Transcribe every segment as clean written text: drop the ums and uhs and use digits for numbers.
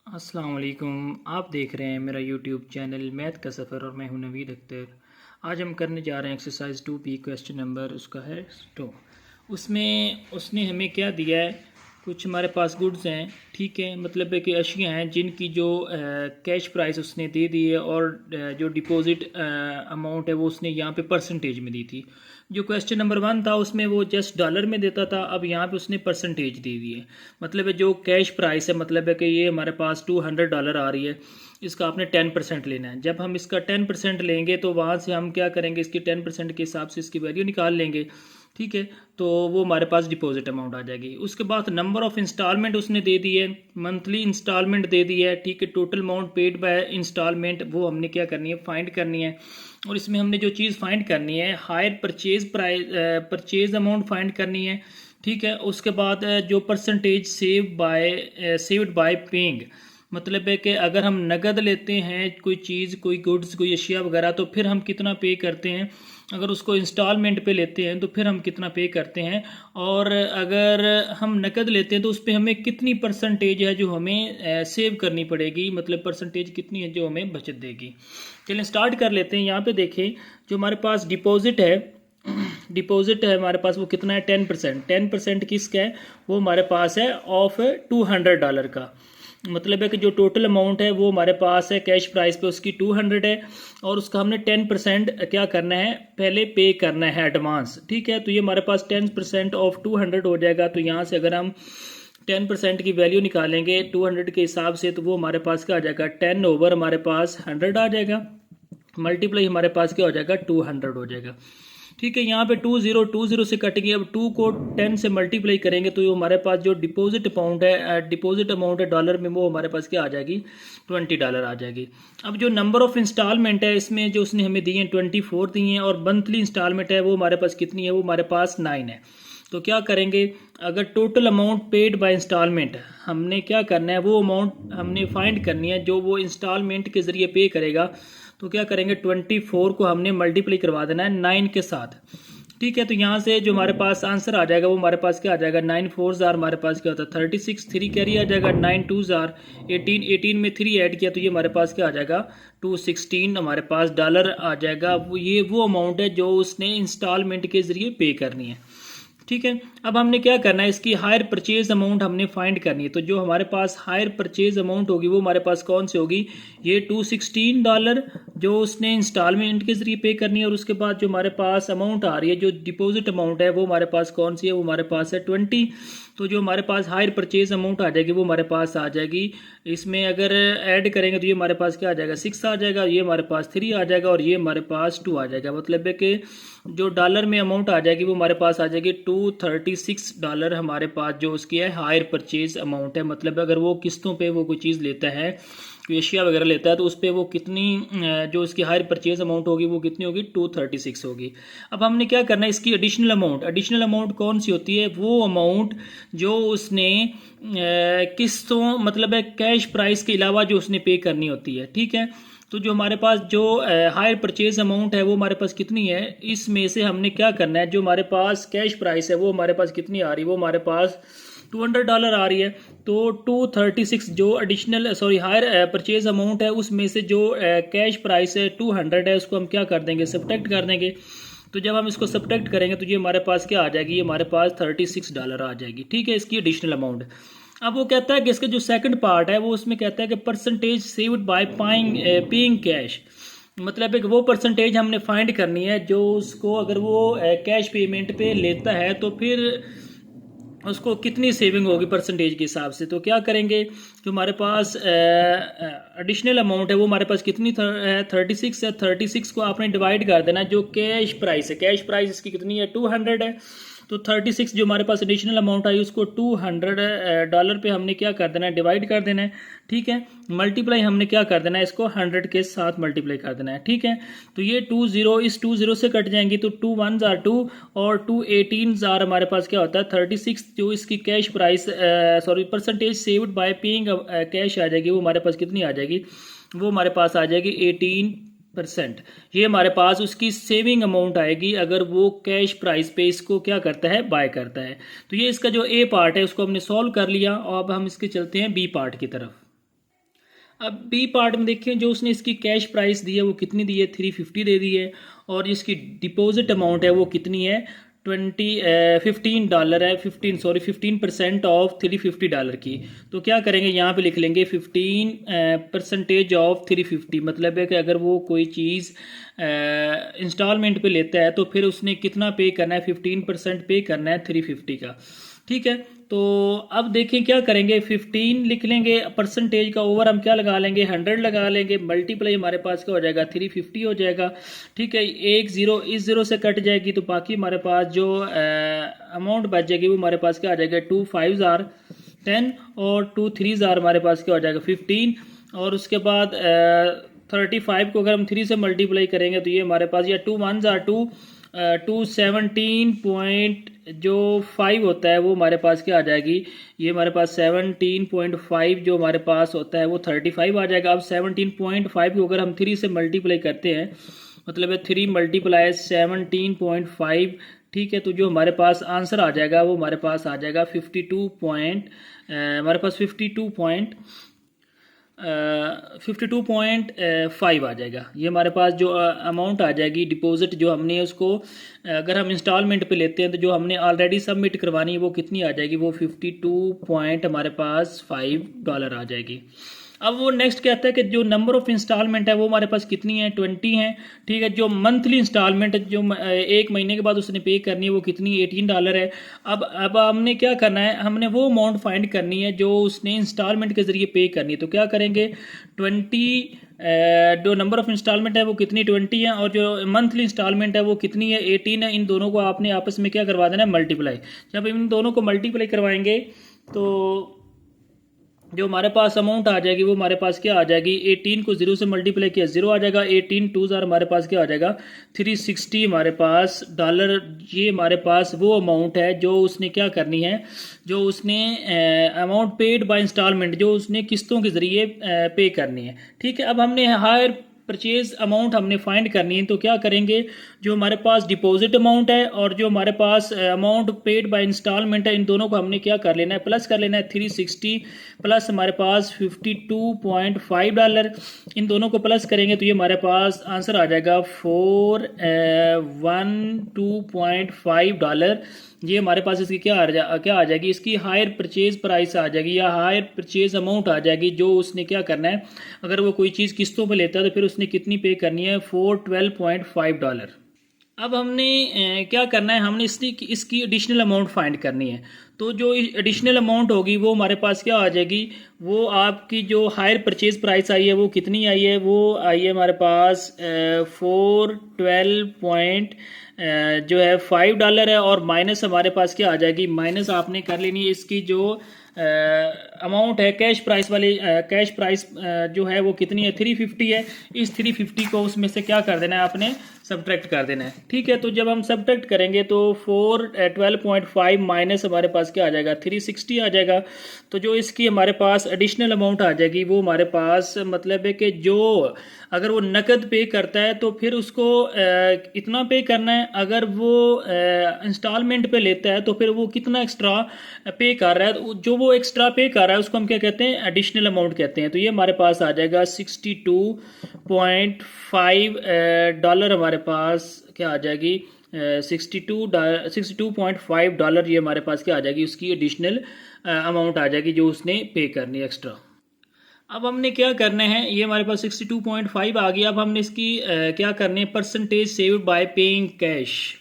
अस्सलाम वालेकुम। आप देख रहे हैं मेरा यूट्यूब चैनल मैथ का सफ़र और मैं हूं नवीद अख्तर। आज हम करने जा रहे हैं एक्सरसाइज 2B। क्वेश्चन नंबर उसका है 2। उसमें उसने हमें क्या दिया है, कुछ हमारे पास गुड्स हैं, ठीक है, मतलब है कि अशिया हैं जिनकी जो कैश प्राइस उसने दे दी है और जो डिपॉजिट अमाउंट है वो उसने यहाँ पे परसेंटेज में दी थी। जो क्वेश्चन नंबर 1 था उसमें वो जस्ट डॉलर में देता था, अब यहाँ पे उसने परसेंटेज दे दी है। मतलब है जो कैश प्राइस है, मतलब है कि ये हमारे पास $200 आ रही है, इसका आपने 10% लेना है। जब हम इसका 10% लेंगे तो वहाँ से हम क्या करेंगे, इसकी 10% के हिसाब से इसकी वैल्यू निकाल लेंगे, ठीक है। तो वो हमारे पास डिपॉजिट अमाउंट आ जाएगी। उसके बाद नंबर ऑफ इंस्टॉलमेंट उसने दे दी है, मंथली इंस्टॉलमेंट दे दी है, ठीक है। Total amount paid by instalment वो हमने क्या करनी है, फाइंड करनी है। और इसमें हमने जो चीज़ फाइंड करनी है, hire purchase price, purchase amount find करनी है, ठीक है। उसके बाद जो परसेंटेज सेव्ड बाय पेइंग, मतलब है कि अगर हम नगद लेते हैं कोई चीज़, कोई गुड्स, कोई अशिया वगैरह, तो फिर हम कितना पे करते हैं। अगर उसको इंस्टॉलमेंट पे लेते हैं तो फिर हम कितना पे करते हैं। और अगर हम नकद लेते हैं तो उस पर हमें कितनी परसेंटेज है जो हमें सेव करनी पड़ेगी, मतलब परसेंटेज कितनी है जो हमें बचत देगी। चलिए स्टार्ट कर लेते हैं। यहाँ पे देखें, जो हमारे पास डिपॉजिट है, डिपॉजिट है हमारे पास, वो कितना है, 10%। 10% किसका है, वो हमारे पास है ऑफ $200 का। मतलब है कि जो टोटल अमाउंट है वो हमारे पास है कैश प्राइस पे उसकी 200 है, और उसका हमने 10% क्या करना है, पहले पे करना है एडवांस, ठीक है। तो ये हमारे पास 10% ऑफ 200 हो जाएगा। तो यहाँ से अगर हम 10% की वैल्यू निकालेंगे 200 के हिसाब से, तो वो हमारे पास क्या आ जाएगा, 10 ओवर हमारे पास 100 आ जाएगा, मल्टीप्लाई हमारे पास क्या हो जाएगा, 200 हो जाएगा, ठीक है। यहाँ पे 20 से कटेंगे, अब 2 को 10 से मल्टीप्लाई करेंगे तो हमारे पास जो डिपॉजिट अमाउंट है, डिपॉजिट अमाउंट है डॉलर में, वो हमारे पास क्या आ जाएगी, $20 आ जाएगी। अब जो नंबर ऑफ इंस्टॉलमेंट है इसमें जो उसने हमें दी है 24 दी हैं, और मंथली इंस्टॉलमेंट है वो हमारे पास कितनी है, वो हमारे पास 9 है। तो क्या करेंगे, अगर total amount paid by instalment हमने क्या करना है, वो अमाउंट हमने फाइंड करनी है जो वो इंस्टॉलमेंट के ज़रिए पे करेगा। तो क्या करेंगे, 24 को हमने मल्टीप्लाई करवा देना है 9 के साथ, ठीक है। तो यहाँ से जो हमारे पास आंसर आ जाएगा वो हमारे पास क्या आ जाएगा, 9 4 जार हमारे पास क्या होता है 36, 3 कैरी आ जाएगा, 9 2 जार 18, 18 में 3 ऐड किया तो ये हमारे पास क्या आ जाएगा, 216 हमारे पास डॉलर आ जाएगा। ये वो अमाउंट है जो उसने इंस्टॉलमेंट के ज़रिए पे करनी है, ठीक है। अब हमने क्या करना है, इसकी हायर परचेज अमाउंट हमने फाइंड करनी है। तो जो हमारे पास हायर परचेज अमाउंट होगी वो हमारे पास कौन सी होगी, ये $216 जो उसने इंस्टॉलमेंट के जरिए पे करनी है। और उसके बाद जो हमारे पास अमाउंट आ रही है, जो डिपॉजिट अमाउंट है, वो हमारे पास कौन सी है, वो हमारे पास है 20। तो जो हमारे पास हायर परचेज अमाउंट आ जाएगी वो हमारे पास आ जाएगी, इसमें अगर ऐड करेंगे तो ये हमारे पास क्या आ जाएगा, 6 आ जाएगा, ये हमारे पास 3 आ जाएगा, और ये हमारे पास 2 आ जाएगा। मतलब है कि जो डॉलर में अमाउंट आ जाएगी वो हमारे पास आ जाएगी $236 हमारे पास जो उसकी है हायर परचेज अमाउंट है। मतलब अगर वो किस्तों पे वो कोई चीज़ लेता है, कोई एशिया वगैरह लेता है, तो उस पर वो कितनी जो उसकी हायर परचेज अमाउंट होगी वो कितनी होगी, 236 होगी। अब हमने क्या करना है, इसकी एडिशनल अमाउंट कौन सी होती है, वो अमाउंट जो उसने किस्तों, मतलब है कैश प्राइस के अलावा जो उसने पे करनी होती है, ठीक है। तो जो हमारे पास जो हायर परचेज अमाउंट है वो हमारे पास कितनी है, इसमें से हमने क्या करना है, जो हमारे पास कैश प्राइस है वो हमारे पास कितनी आ रही है, वो हमारे पास $200 आ रही है। तो 236 जो एडिशनल हायर परचेज अमाउंट है उसमें से जो कैश प्राइस है 200 है, उसको हम क्या कर देंगे, सब्ट्रैक्ट कर देंगे। तो जब हम इसको सब्ट्रैक्ट करेंगे तो ये हमारे पास क्या आ जाएगी, ये हमारे पास $36 आ जाएगी, ठीक है, इसकी एडिशनल अमाउंट। अब वो कहता है कि इसका जो सेकंड पार्ट है वो उसमें कहता है कि percentage saved by paying cash, मतलब है कि वो परसेंटेज हमने फाइंड करनी है जो उसको, अगर वो कैश पेमेंट पे लेता है तो फिर उसको कितनी सेविंग होगी परसेंटेज के हिसाब से। तो क्या करेंगे, जो हमारे पास एडिशनल अमाउंट है वो हमारे पास कितनी है, 36 है। 36 को आपने डिवाइड कर देना जो कैश प्राइस है, कैश प्राइस इसकी कितनी है, 200 है। तो 36 जो हमारे पास एडिशनल अमाउंट आई उसको $200 पे हमने क्या कर देना है, डिवाइड कर देना है, ठीक है। मल्टीप्लाई हमने क्या कर देना है, इसको 100 के साथ मल्टीप्लाई कर देना है, ठीक है। तो ये 20 इस 20 से कट जाएंगी, तो 2 1 जार 2 और 2 18 जार हमारे पास क्या होता है 36। जो इसकी cash price percentage saved by paying cash आ जाएगी, वो हमारे पास कितनी आ जाएगी, वो हमारे पास आ जाएगी 18%। ये हमारे पास उसकी सेविंग अमाउंट आएगी अगर वो कैश प्राइस पे इसको क्या करता है, बाय करता है। तो ये इसका जो ए पार्ट है उसको हमने सॉल्व कर लिया, और अब हम इसके चलते हैं बी पार्ट की तरफ। अब बी पार्ट में देखिए जो उसने इसकी कैश प्राइस दी है वो कितनी दी है, 350 दे दी है, और इसकी डिपॉजिट अमाउंट है वो कितनी है, $15 है, 15% ऑफ $350 की। तो क्या करेंगे, यहाँ पे लिख लेंगे 15% ऑफ 350, मतलब है कि अगर वो कोई चीज़ इंस्टॉलमेंट पे लेता है तो फिर उसने कितना पे करना है, 15% पे करना है 350 का। ठीक है, तो अब देखें क्या करेंगे, 15 लिख लेंगे, परसेंटेज का ओवर हम क्या लगा लेंगे, 100 लगा लेंगे, मल्टीप्लाई हमारे पास क्या हो जाएगा, 350 हो जाएगा। ठीक है, एक ज़ीरो इस ज़ीरो से कट जाएगी तो बाकी हमारे पास जो अमाउंट बच जाएगी वो हमारे पास क्या आ जाएगा, 2 5 आर 10 और 2 3 आर हमारे पास क्या हो जाएगा 15, और उसके बाद 35 को अगर हम 3 से मल्टीप्लाई करेंगे तो ये हमारे पास, या 2 1 आर 217 पॉइंट जो 5 होता है वो हमारे पास क्या आ जाएगी, ये हमारे पास 17.5 जो हमारे पास होता है वो 35 आ जाएगा। अब 17.5 को अगर हम 3 से मल्टीप्लाई करते हैं, मतलब है 3 × 17.5, ठीक है, तो जो हमारे पास आंसर आ जाएगा वो हमारे पास आ जाएगा 52.5 आ जाएगा। ये हमारे पास जो अमाउंट आ जाएगी डिपॉजिट जो हमने उसको अगर हम इंस्टॉलमेंट पे लेते हैं तो जो हमने ऑलरेडी सबमिट करवानी है वो कितनी आ जाएगी, वो 52 हमारे पास $5 आ जाएगी। अब वो नेक्स्ट कहता है कि जो नंबर ऑफ इंस्टॉलमेंट है वो हमारे पास कितनी है, 20 है। ठीक है, जो मंथली इंस्टॉलमेंट जो एक महीने के बाद उसने पे करनी है वो कितनी, $18 है। अब हमने क्या करना है, हमने वो अमाउंट फाइंड करनी है जो उसने इंस्टॉलमेंट के ज़रिए पे करनी है। तो क्या करेंगे, 20 जो नंबर ऑफ इंस्टॉलमेंट है वो कितनी 20 है, और जो मंथली इंस्टॉलमेंट है वो कितनी है, 18 है। इन दोनों को आपने आपस में क्या करवा देना है, मल्टीप्लाई। जब इन दोनों को मल्टीप्लाई करवाएंगे तो जो हमारे पास अमाउंट आ जाएगी वो हमारे पास क्या आ जाएगी, 18 को 0 से मल्टीप्लाई किया 0 आ जाएगा, 18 2 हमारे पास क्या आ जाएगा 360 हमारे पास डॉलर। ये हमारे पास वो अमाउंट है जो उसने क्या करनी है, जो उसने अमाउंट पेड बाय इंस्टॉलमेंट जो उसने किस्तों के ज़रिए पे करनी है। ठीक है, अब हमने हायर परचेज अमाउंट हमने फाइंड करनी है। तो क्या करेंगे, जो हमारे पास डिपॉजिट अमाउंट है और जो हमारे पास अमाउंट पेड बाय इंस्टॉलमेंट है, इन दोनों को हमने क्या कर लेना है, प्लस कर लेना है। 360 प्लस हमारे पास $52.5, इन दोनों को प्लस करेंगे तो ये हमारे पास आंसर आ जाएगा $412.5। ये हमारे पास इसकी क्या आ जाएगी, इसकी हायर परचेज प्राइस आ जाएगी या हायर परचेज अमाउंट आ जाएगी जो उसने क्या करना है, अगर वो कोई चीज़ किस्तों पे लेता है तो फिर उसने कितनी पे करनी है, $412.5। अब हमने क्या करना है, हमने इसकी एडिशनल अमाउंट फाइंड करनी है। तो जो एडिशनल अमाउंट होगी वो हमारे पास क्या आ जाएगी, वो आपकी जो हायर परचेज प्राइस आई है वो कितनी आई है, वो आई है हमारे पास 412 जो है $5 है, और माइनस हमारे पास क्या आ जाएगी, माइनस आपने कर लेनी है इसकी जो अमाउंट है कैश प्राइस वाली, कैश प्राइस जो है वो कितनी है, 350 है। इस 350 को उसमें से क्या कर देना है, आपने सब्ट्रैक्ट कर देना है। ठीक है, तो जब हम सब्ट्रैक्ट करेंगे तो 412.5 माइनस हमारे पास क्या आ जाएगा, 360 आ जाएगा। तो जो इसकी हमारे पास एडिशनल अमाउंट आ जाएगी वो हमारे पास, मतलब है कि जो अगर वो नकद पे करता है तो फिर उसको इतना पे करना है, अगर वो इंस्टॉलमेंट पे लेता है तो फिर वो कितना एक्स्ट्रा पे कर रहा है, जो वो एक्स्ट्रा पे कर रहा है उसको हम क्या कहते हैं, एडिशनल अमाउंट कहते हैं। तो ये हमारे पास आ जाएगा $62.5 हमारे पास क्या आ जाएगी, $62.5 ये हमारे पास क्या आ जाएगी, उसकी एडिशनल अमाउंट आ जाएगी जो उसने पे करनी है एक्स्ट्रा। अब हमने क्या करना है, ये हमारे पास 62.5 आ गया। अब हमने इसकी क्या करने, percentage saved by paying cash.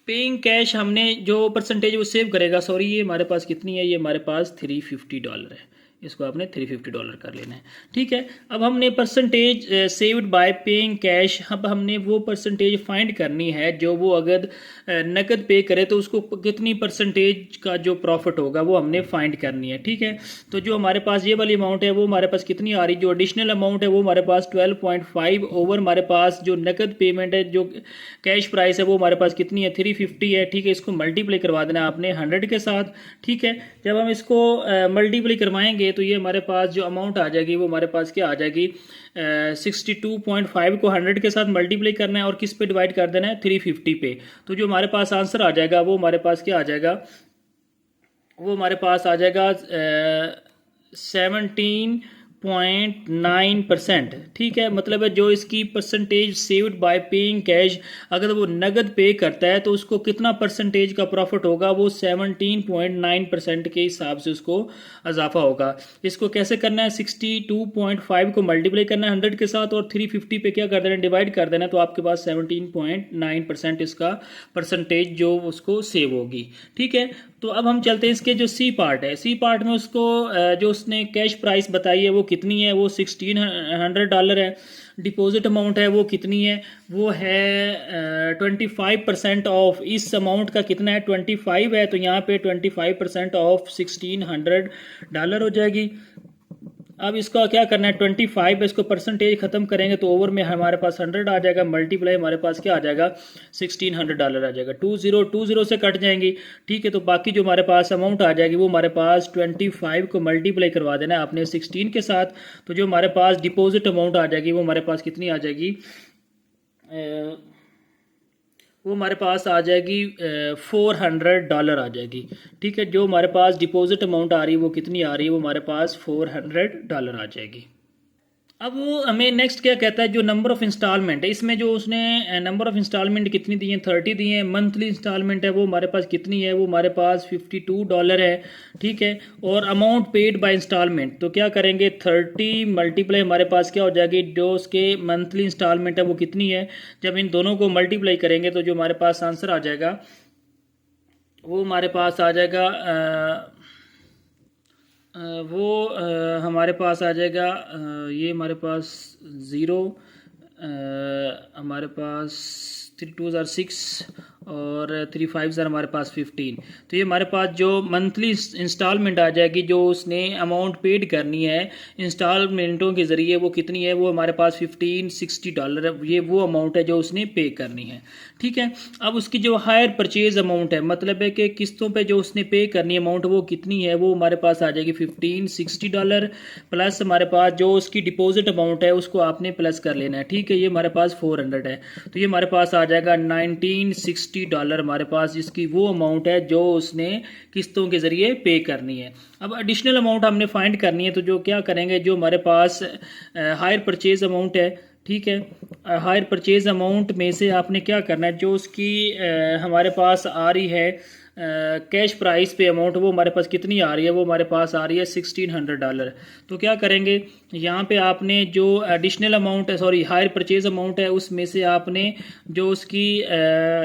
Paying cash हमने जो परसेंटेज वो सेव करेगा, सॉरी ये हमारे पास कितनी है, ये हमारे पास $350 है। इसको आपने $350 कर लेना है। ठीक है, अब हमने percentage saved by paying cash, अब हमने वो परसेंटेज फाइंड करनी है जो वो अगर नकद पे करे तो उसको कितनी परसेंटेज का जो प्रॉफिट होगा वो हमने फाइंड करनी है। ठीक है, तो जो हमारे पास ये वाली अमाउंट है वो हमारे पास कितनी आ रही, जो एडिशनल अमाउंट है वो हमारे पास 12.5 ओवर हमारे पास जो नकद पेमेंट है, जो कैश प्राइस है वो हमारे पास कितनी है, 350 है। ठीक है, इसको मल्टीप्लाई करवा देना आपने 100 के साथ। ठीक है, जब हम इसको मल्टीप्लाई करवाएंगे तो ये हमारे पास जो अमाउंट आ जाएगी वो हमारे पास क्या आ जाएगी, 62.5 को 100 के साथ मल्टीप्लाई करना है और किस पे डिवाइड कर देना है, 350 पे। तो जो हमारे पास आंसर आ जाएगा वो हमारे पास क्या आ जाएगा, वो हमारे पास आ जाएगा 17 17.9%। ठीक है, मतलब है जो इसकी percentage saved by paying cash, अगर वो नगद पे करता है तो उसको कितना परसेंटेज का प्रॉफिट होगा, वो 17.9% के हिसाब से उसको इजाफा होगा। इसको कैसे करना है, 62.5 को मल्टीप्लाई करना है 100 के साथ और 350 पे क्या कर देना, डिवाइड कर देना, तो आपके पास 17.9% इसका परसेंटेज जो उसको सेव होगी। ठीक है, तो अब हम चलते हैं इसके जो सी पार्ट है। सी पार्ट में उसको जो उसने कैश प्राइस बताई है वो कितनी है, वो $1600 है। डिपॉजिट अमाउंट है वो कितनी है, वो है 25% ऑफ इस अमाउंट का कितना है, 25 है, तो यहाँ पे 25% ऑफ $1600 हो जाएगी। अब इसका क्या करना है, 25 इसको परसेंटेज खत्म करेंगे तो ओवर में हमारे पास 100 आ जाएगा, मल्टीप्लाई हमारे पास क्या आ जाएगा, $1600 आ जाएगा। 20 से कट जाएंगी। ठीक है, तो बाकी जो हमारे पास अमाउंट आ जाएगी वो हमारे पास 25 को मल्टीप्लाई करवा देना है आपने 16 के साथ, तो जो हमारे पास डिपॉजिट अमाउंट आ जाएगी वो हमारे पास कितनी आ जाएगी, वो हमारे पास आ जाएगी $400 आ जाएगी। ठीक है, जो हमारे पास डिपॉजिट अमाउंट आ रही है वो कितनी आ रही है, वो हमारे पास $400 आ जाएगी। अब वो हमें नेक्स्ट क्या कहता है, जो नंबर ऑफ इंस्टॉलमेंट है, इसमें जो उसने नंबर ऑफ इंस्टॉलमेंट कितनी दी है, 30 दी है। मंथली इंस्टॉलमेंट है वो हमारे पास कितनी है, वो हमारे पास $52 है। ठीक है, और अमाउंट पेड बाय इंस्टॉलमेंट, तो क्या करेंगे, 30 मल्टीप्लाई हमारे पास क्या हो जाएगी, जो उसके मंथली इंस्टॉलमेंट है वो कितनी है, जब इन दोनों को मल्टीप्लाई करेंगे तो जो हमारे पास आंसर आ जाएगा वो हमारे पास आ जाएगा हमारे पास आ जाएगा ये हमारे पास 0, हमारे पास 3 2 6 और 3 5 हमारे पास 15। तो ये हमारे पास जो मंथली इंस्टॉलमेंट आ जाएगी, जो उसने अमाउंट पेड करनी है इंस्टॉलमेंटों के ज़रिए, वो कितनी है, वो हमारे पास $1560 है। ये वो अमाउंट है जो उसने पे करनी है। ठीक है, अब उसकी जो हायर परचेज अमाउंट है, मतलब है कि किस्तों पे जो उसने पे करनी अमाउंट वो कितनी है, वो हमारे पास आ जाएगी $1560 प्लस हमारे पास जो उसकी डिपॉजिट अमाउंट है उसको आपने प्लस कर लेना है। ठीक है, ये हमारे पास 400 है, तो ये हमारे पास आ जाएगा $1960 हमारे पास, इसकी वो अमाउंट है जो उसने किस्तों के ज़रिए पे करनी है। अब एडिशनल अमाउंट हमने फाइंड करनी है, तो जो क्या करेंगे, जो हमारे पास हायर परचेज अमाउंट है, ठीक है, हायर परचेज अमाउंट में से आपने क्या करना है, जो उसकी हमारे पास आ रही है कैश प्राइस पे अमाउंट, वो हमारे पास कितनी आ रही है, वो हमारे पास आ रही है $1600। तो क्या करेंगे, यहाँ पे आपने जो एडिशनल अमाउंट है, सॉरी हायर परचेज अमाउंट है, उसमें से आपने जो उसकी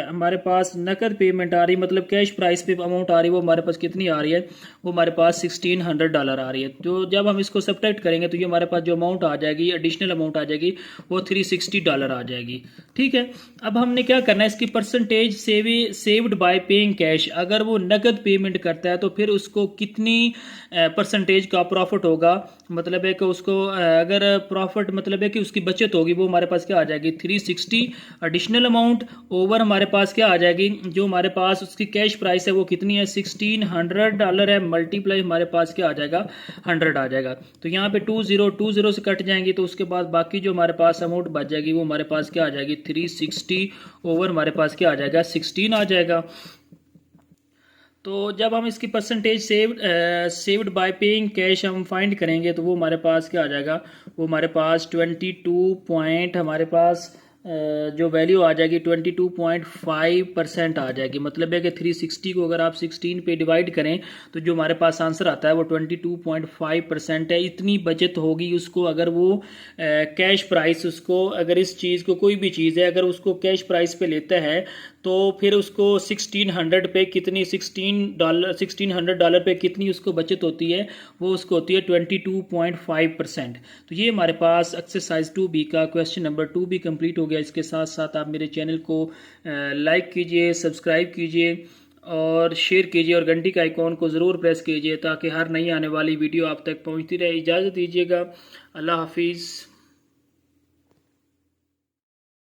हमारे पास नकद पेमेंट आ रही, मतलब कैश प्राइस पे अमाउंट आ रही है, वो हमारे पास कितनी आ रही है, वो हमारे पास $1600 आ रही है। तो जब हम इसको सब्ट्रैक्ट करेंगे तो ये हमारे पास जो अमाउंट आ जाएगी, एडिशनल अमाउंट आ जाएगी, वो $360 आ जाएगी। ठीक है, अब हमने क्या करना है, इसकी percentage saved by paying cash, अगर वो नकद पेमेंट करता है तो फिर उसको कितनी परसेंटेज का प्रॉफिट होगा, मतलब है कि उसको अगर प्रॉफिट मतलब है कि उसकी बचत होगी, वो हमारे पास क्या आ जाएगी, 360 एडिशनल अमाउंट ओवर हमारे पास क्या आ जाएगी, जो हमारे पास उसकी कैश प्राइस है वो कितनी है, $1600 है, मल्टीप्लाई हमारे पास क्या आ जाएगा, 100 आ जाएगा। तो यहाँ पे 20 से कट जाएंगी, तो उसके बाद बाकी जो हमारे पास अमाउंट बच जाएगी वो हमारे पास क्या आ जाएगी, 360 ओवर हमारे पास क्या आ जाएगा, 16 आ जाएगा। तो जब हम इसकी percentage saved by paying cash हम फाइंड करेंगे तो वो हमारे पास क्या आ जाएगा, वो हमारे पास 22 पॉइंट हमारे पास जो वैल्यू आ जाएगी 22.5% आ जाएगी। मतलब है कि 360 को अगर आप 16 पे डिवाइड करें तो जो हमारे पास आंसर आता है वो 22.5% है। इतनी बचत होगी उसको अगर वो कैश प्राइस, उसको अगर इस चीज़ को, कोई भी चीज़ है अगर उसको कैश प्राइस पे लेता है तो फिर उसको 1600 पे कितनी, $1600 पे कितनी उसको बचत होती है, वो उसको होती है 22.5%। तो ये हमारे पास एक्सरसाइज 2B का क्वेश्चन नंबर 2 भी कंप्लीट हो गया। इसके साथ साथ आप मेरे चैनल को लाइक कीजिए, सब्सक्राइब कीजिए और शेयर कीजिए और घंटी का आइकॉन को ज़रूर प्रेस कीजिए ताकि हर नई आने वाली वीडियो आप तक पहुंचती रहे। इजाज़त दीजिएगा, अल्लाह हाफिज़।